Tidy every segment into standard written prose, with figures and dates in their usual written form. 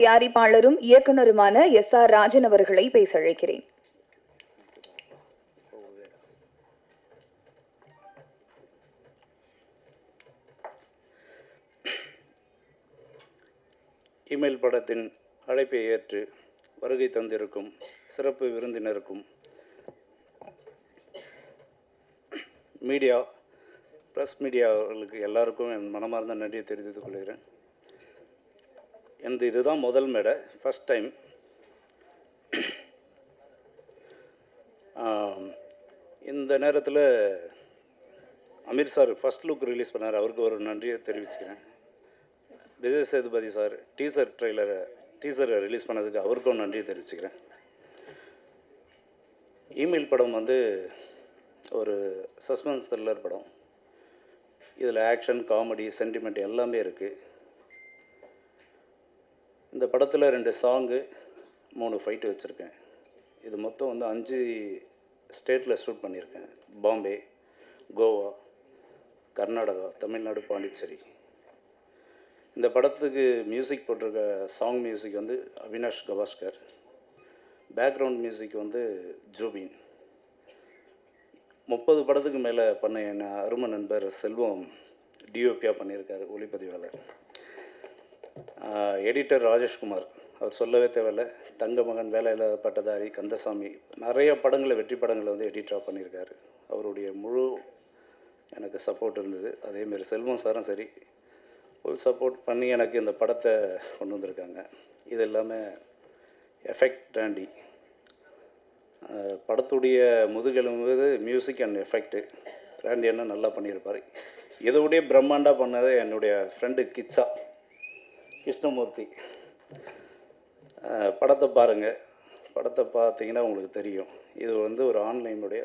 தயாரிப்பாளரும் இயக்குனருமான SR. Rajan அவர்களை பேச அழைக்கிறேன். இமெயில் படத்தின் அழைப்பை ஏற்று வருகை தந்திருக்கும் சிறப்பு விருந்தினருக்கும் மீடியா ப்ரெஸ் மீடியாவுகளுக்கு எல்லாருக்கும் என் மனமார்ந்த நன்றியை தெரிவித்துக் கொள்கிறேன். இதுதான் முதல் மேடை, ஃபஸ்ட் டைம். இந்த நேரத்தில் Aamir sir first look release பண்ணார், அவருக்கு ஒரு நன்றியை தெரிவிச்சுக்கிறேன். விஜய் சேதுபதி சார் டீசரை ரிலீஸ் பண்ணதுக்கு அவருக்கும் நன்றியை தெரிவிச்சுக்கிறேன். இமெயில் படம் ஒரு சஸ்பென்ஸ் த்ரில்லர் படம். இதில் ஆக்ஷன், காமெடி, சென்டிமெண்ட் எல்லாமே இருக்குது. இந்த படத்தில் 2 சாங்கு, 3 ஃபைட்டு வச்சுருக்கேன். இது மொத்தம் 5 ஸ்டேட்டில் ஷூட் பண்ணியிருக்கேன். பாம்பே, கோவா, கர்நாடகா, தமிழ்நாடு, பாண்டிச்சேரி. இந்த படத்துக்கு மியூசிக் போட்டிருக்க song music Avinash Gavaskar. Background music Zubin. 30 படத்துக்கு மேலே பண்ண என் அருமை நண்பர் செல்வம் டிஓபியாக பண்ணியிருக்காரு, ஒளிப்பதிவாளர். எடிட்டர் ராஜேஷ்குமார், அவர் சொல்லவே தேவையில்லை. தங்க மகன், வேலை இல்லாத பட்டதாரி, கந்தசாமி, நிறைய படங்களை, வெற்றி படங்களை எடிட்டராக பண்ணியிருக்காரு. அவருடைய முழு எனக்கு சப்போர்ட் இருந்தது. அதேமாரி செல்வம் சாரும் சரி, ஃபுல் சப்போர்ட் பண்ணி எனக்கு இந்த படத்தை கொண்டு வந்திருக்காங்க. இது எல்லாமே எஃபெக்ட் டாண்டி. படத்துடைய முதுகெலும்பு மியூசிக் அண்ட் எஃபெக்ட்டு. ராண்டி என்ன நல்லா பண்ணியிருப்பார். இதோடைய பிரம்மாண்டாக பண்ணது என்னுடைய ஃப்ரெண்டு கிருஷ்ணமூர்த்தி. படத்தை பாருங்கள். படத்தை பார்த்தீங்கன்னா உங்களுக்கு தெரியும். இது ஒரு ஆன்லைனுடைய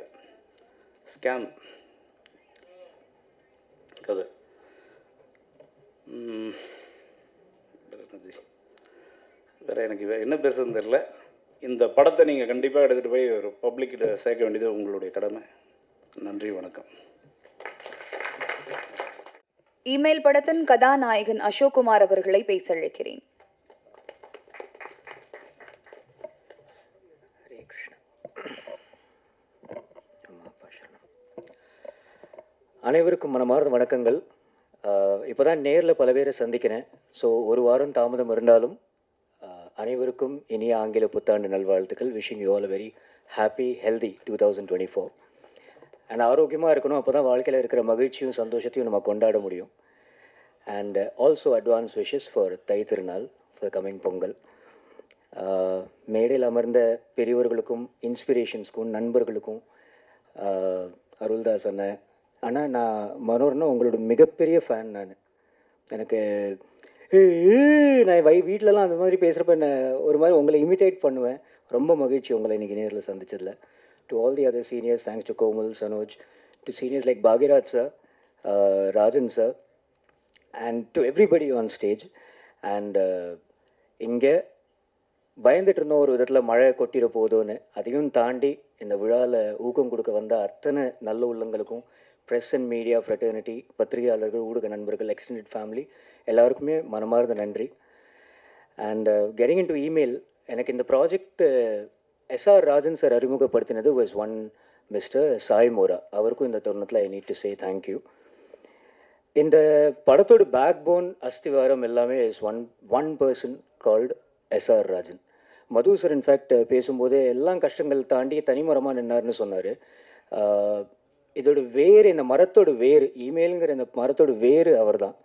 ஸ்கேம் கதை. வேறு எனக்கு என்ன பேசுறதுன்னு தெரில. இந்த படத்தை நீங்கள் கண்டிப்பாக எடுத்துகிட்டு போய் ஒரு பப்ளிக்கிட்ட சேர்க்க வேண்டியது உங்களுடைய கடமை. நன்றி, வணக்கம். இமெயில் படத்தின் கதாநாயகன் அசோக்குமார் அவர்களை பேச அழைக்கிறேன். அனைவருக்கும் மனமார்ந்த வணக்கங்கள். இப்போ தான் நேரில் பல பேரை சந்திக்கிறேன். ஸோ ஒரு வாரம் தாமதம் இருந்தாலும் அனைவருக்கும் இனிய ஆங்கில புத்தாண்டு நல்வாழ்த்துக்கள். Wishing you all very happy healthy 2024. And ஆரோக்கியமாக இருக்கணும். அப்போ தான் வாழ்க்கையில் இருக்கிற மகிழ்ச்சியும் சந்தோஷத்தையும் நம்ம கொண்டாட முடியும். And also advance wishes for thy திருநாள், ஃபார் கம்மிங் பொங்கல். மேடையில் அமர்ந்த பெரியவர்களுக்கும், இன்ஸ்பிரேஷன்ஸ்க்கும், நண்பர்களுக்கும், அருள்தாஸ் அண்ணன். ஆனால் நான் மனோர்னா உங்களோட மிகப்பெரிய ஃபேன். எனக்கு நான் வீட்டிலலாம் அந்த மாதிரி பேசுகிறப்ப என்ன ஒரு மாதிரி உங்களை இமிட்டேட் பண்ணுவேன். ரொம்ப மகிழ்ச்சி உங்களை இன்றைக்கி நேரில் சந்திச்சதில். To all the other seniors, thanks to Komal, Sanoj, to seniors like Bhagyaraj sir, Rajan sir, and to everybody on stage. And இங்கே பயந்துட்டு இருந்தோம் ஒரு விதத்தில் மழை கொட்டிட போதோன்னு. அதையும் தாண்டி இந்த விழாவில் ஊக்கம் கொடுக்க வந்த அத்தனை நல்ல உள்ளங்களுக்கும், ப்ரெஸ் அண்ட் மீடியா ஃப்ரெட்டர்னிட்டி, பத்திரிகையாளர்கள், ஊடக நண்பர்கள், எக்ஸ்டெண்டட் ஃபேமிலி எல்லாருக்குமே மனமார்ந்த நன்றி. And getting in to email, எனக்கு இந்த ப்ராஜெக்ட் எஸ்.ஆர். ராஜன் சார் அறிமுகப்படுத்தினது was one mister Sai Mora. அவருக்கும் இந்த தருணத்தில் I need to say thank you. இந்த படத்தோட பேக் போன், அஸ்திவாரம் எல்லாமே is one person called S R. Rajan. Madhu sir in fact பேசும்போதே எல்லாம் கஷ்டங்கள் தாண்டி தனிமரமாக நின்னார்னு சொன்னார். இதோட வேறு, இந்த மரத்தோட வேறு, இமெயிலுங்கிற இந்த மரத்தோட வேறு அவர் தான்.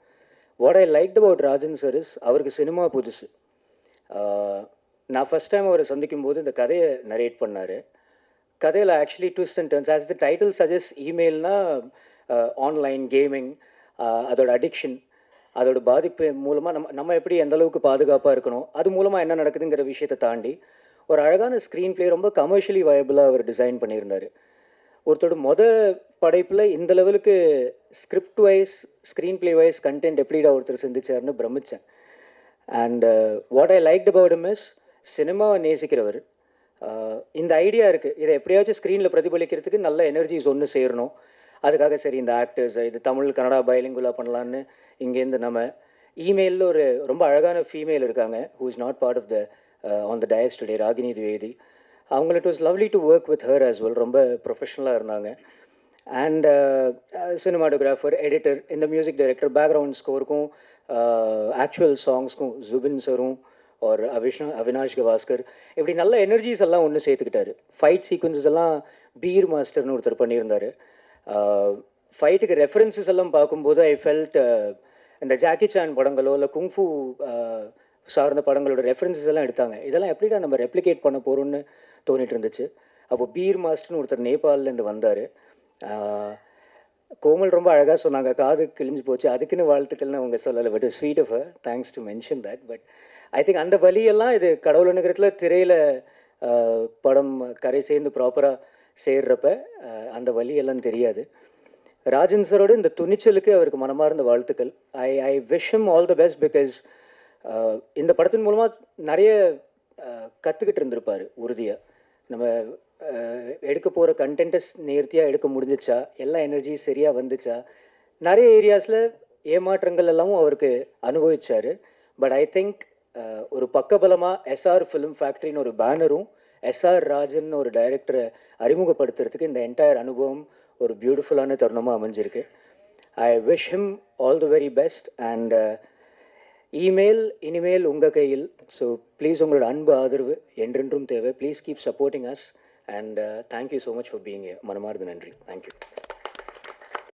What I liked about Rajan sir is, அவருக்கு சினிமா புதுசு. நான் ஃபஸ்ட் டைம் அவரை சந்திக்கும் போது இந்த கதையை நரேட் பண்ணார். கதையில் actually twist and turns, as the title suggest, இமெயில்னா ஆன்லைன் கேமிங், அதோட அடிக்ஷன், அதோட பாதிப்பு மூலமாக நம்ம எப்படி எந்த அளவுக்கு பாதுகாப்பாக இருக்கணும், அது மூலமாக என்ன நடக்குதுங்கிற விஷயத்தை தாண்டி ஒரு அழகான ஸ்க்ரீன் பிளே, ரொம்ப கமர்ஷியலி வயபிளாக அவர் டிசைன் பண்ணியிருந்தார். ஒருத்தரோட படைப்பில் இந்த லெவலுக்கு script wise, screenplay wise, content எப்படிடா ஒருத்தர் சிந்திச்சார்னு பிரமித்தேன். And what I liked about him is, சினிமாவை நேசிக்கிறவர். இந்த ஐடியா இருக்குது, இதை எப்படியாச்சும் ஸ்க்ரீனில் பிரதிபலிக்கிறதுக்கு நல்ல எனர்ஜிஸ் ஒன்று சேரணும். அதுக்காக சரி இந்த ஆக்டர்ஸ், இது தமிழ் கன்னடா பைலிங்குலாக பண்ணலான்னு இங்கேருந்து நம்ம இமெயிலில் ஒரு ரொம்ப அழகான ஃபீமேல் இருக்காங்க who is not part of the on the dais today, Ragini Dwivedi. அவங்கள it was lovely to work with her as well. ரொம்ப ப்ரொஃபஷ்னலாக இருந்தாங்க. அண்ட் சினிமாட்டோகிராஃபர், எடிட்டர், இந்த மியூசிக் டைரக்டர், பேக்ரவுண்ட் ஸ்கோருக்கும் ஆக்சுவல் சாங்ஸ்க்கும் ஜுபின் சரும் ஒரு அவினாஷ் கவாஸ்கர், இப்படி நல்ல எனர்ஜிஸ் எல்லாம் ஒன்று சேர்த்துக்கிட்டாரு. ஃபைட் சீக்வன்சஸ் எல்லாம் பீர் மாஸ்டர்னு ஒருத்தர் பண்ணியிருந்தார். ஃபைட்டுக்கு ரெஃபரன்சஸ் எல்லாம் பார்க்கும்போது ஐ ஃபெல்ட் இந்த ஜாக்கி சான் படங்களோ இல்லை குங்ஃபு சார்ந்த படங்களோட ரெஃபரன்சஸ் எல்லாம் எடுத்தாங்க. இதெல்லாம் எப்படிடா நம்ம ரெப்ளிகேட் பண்ண போகிறோம்னு தோணிட்டு இருந்துச்சு. அப்போ பீர் மாஸ்டர்னு ஒருத்தர் நேபாளிலேருந்து வந்தார். கோமல் ரொம்ப அழகாக சொன்னாங்க, காது கிழிஞ்சு போச்சு, அதுக்குன்னு வாழ்த்துக்கள்னு அவங்க சொல்லலை. But sweet of thanks to mention that. But I think அந்த வழியெல்லாம் இது கடவுள் நகரத்தில் திரையில் படம் கரை சேர்ந்து ப்ராப்பராக சேர்றப்ப அந்த வழியெல்லாம் தெரியாது. ராஜன் சரோட இந்த துணிச்சலுக்கு அவருக்கு மனமார்ந்த வாழ்த்துக்கள். I wish him all the best because இந்த படத்தின் மூலமாக நிறைய கற்றுக்கிட்டு இருந்திருப்பார் உறுதியாக. நம்ம எடுக்க போகிற கண்டென்ட்டை நேர்த்தியாக எடுக்க முடிஞ்சிச்சா, எல்லா எனர்ஜி சரியாக வந்துச்சா, நிறைய ஏரியாஸில் ஏமாற்றங்கள் எல்லாமும் அவருக்கு அனுபவிச்சார். பட் ஐ திங்க் ஒரு பக்கபலமாக எஸ்ஆர் ஃபிலிம் ஃபேக்ட்ரின்னு ஒரு பேனரும் எஸ்ஆர் ராஜன் ஒரு டைரக்டரை அறிமுகப்படுத்துறதுக்கு இந்த என்டையர் அனுபவம் ஒரு பியூட்டிஃபுல்லான தருணமாக அமைஞ்சிருக்கு. I wish him all the very best. And email இனிமேல் உங்கள் கையில். ஸோ ப்ளீஸ் உங்களோட அன்பு ஆதரவு என்றென்றும் தேவை. Please keep supporting us. And thank you so much for being here. மனமார்ந்த நன்றி. தேங்க்யூ.